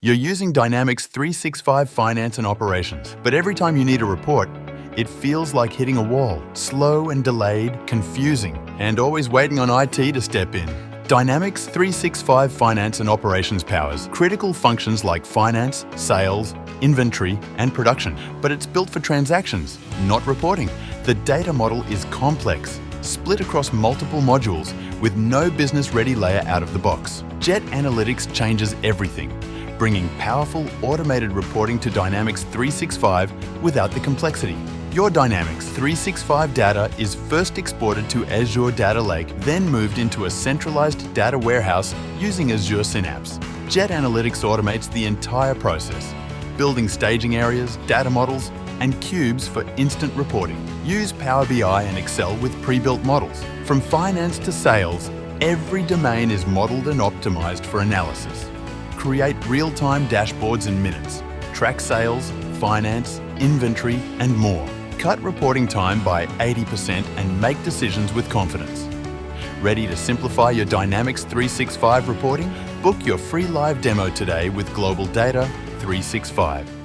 You're using Dynamics 365 Finance and Operations, but every time you need a report, it feels like hitting a wall. Slow and delayed, confusing, and always waiting on IT to step in. Dynamics 365 Finance and Operations powers critical functions like finance, sales, inventory, and production, but it's built for transactions, not reporting. The data model is complex, split across multiple modules with no business-ready layer out of the box. Jet Analytics changes everything, bringing powerful automated reporting to Dynamics 365 without the complexity. Your Dynamics 365 data is first exported to Azure Data Lake, then moved into a centralized data warehouse using Azure Synapse. Jet Analytics automates the entire process, building staging areas, data models, and cubes for instant reporting. Use Power BI and Excel with pre-built models. From finance to sales, every domain is modeled and optimized for analysis. Create real-time dashboards in minutes. Track sales, finance, inventory, and more. Cut reporting time by 80% and make decisions with confidence. Ready to simplify your Dynamics 365 reporting? Book your free live demo today with Global Data 365.